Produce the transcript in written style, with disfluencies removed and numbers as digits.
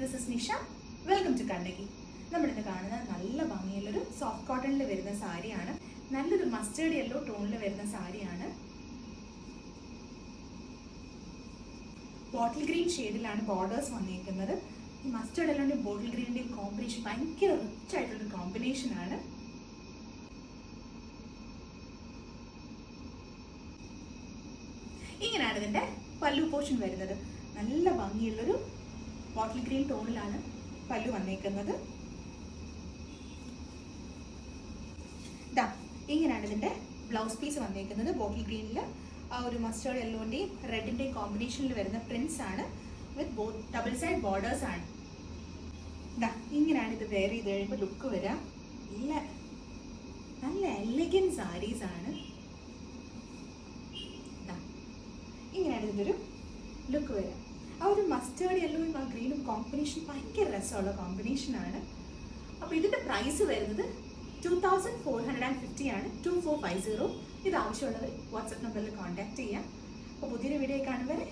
This is Nisha. Welcome to Kannaki. നമ്മളിന്ന് കാണുന്നത് നല്ല ഭംഗിയുള്ളൊരു സോഫ്റ്റ് കോട്ടണിൽ വരുന്ന സാരിയാണ്. നല്ലൊരു മസ്റ്റേർഡ് യെല്ലോ ടോണിൽ വരുന്ന സാരിയാണ്. ബോട്ടിൽ ഗ്രീൻ ഷെയ്ഡിലാണ് ബോർഡേഴ്സ് വന്നിരിക്കുന്നത്. ഈ മസ്റ്റേർഡ് യെല്ലോൻ്റെയും ബോട്ടിൽ ഗ്രീനിൻ്റെയും കോമ്പിനേഷൻ ഭയങ്കര റിച്ച് ആയിട്ടുള്ളൊരു കോമ്പിനേഷനാണ്. ഇങ്ങനെയാണ് ഇതിൻ്റെ പല്ലു പോർഷൻ വരുന്നത്. നല്ല ഭംഗിയുള്ളൊരു ബോട്ടിൽ ഗ്രീൻ ടോണിലാണ് പല്ലു വന്നേക്കുന്നത്. ഇങ്ങനെയാണ് ഇതിൻ്റെ ബ്ലൗസ് പീസ് വന്നേക്കുന്നത്. ബോട്ടിൽ ഗ്രീനിൽ ആ ഒരു മസ്റ്റേർഡ് യെല്ലോൻ്റെയും റെഡിൻ്റെയും കോമ്പിനേഷനിൽ വരുന്ന പ്രിൻസ് ആണ്. വിത്ത് ഡബിൾ സൈഡ് ബോർഡേഴ്സ് ആണ്. ഇങ്ങനെയാണ് ഇത് വെയർ ചെയ്ത് കഴിയുമ്പോൾ ലുക്ക് വരിക. നല്ല എലഗൻ സാരീസ് ആണ്. ഇങ്ങനെയാണ് ഇതിൻ്റെ ഒരു ലുക്ക് വരിക. ആ ഒരു മസ്റ്റേർഡ് യെല്ലോയും ആ ഗ്രീനും കോമ്പിനേഷൻ ഭയങ്കര രസമുള്ള കോമ്പിനേഷനാണ്. അപ്പോൾ ഇതിൻ്റെ പ്രൈസ് വരുന്നത് 2450 ആണ്. 2450. ഇത് ആവശ്യമുള്ളവർ വാട്സപ്പ് നമ്പറിൽ കോൺടാക്ട് ചെയ്യാം. അപ്പോൾ പുതിയൊരു വീഡിയോ കാണും വരെ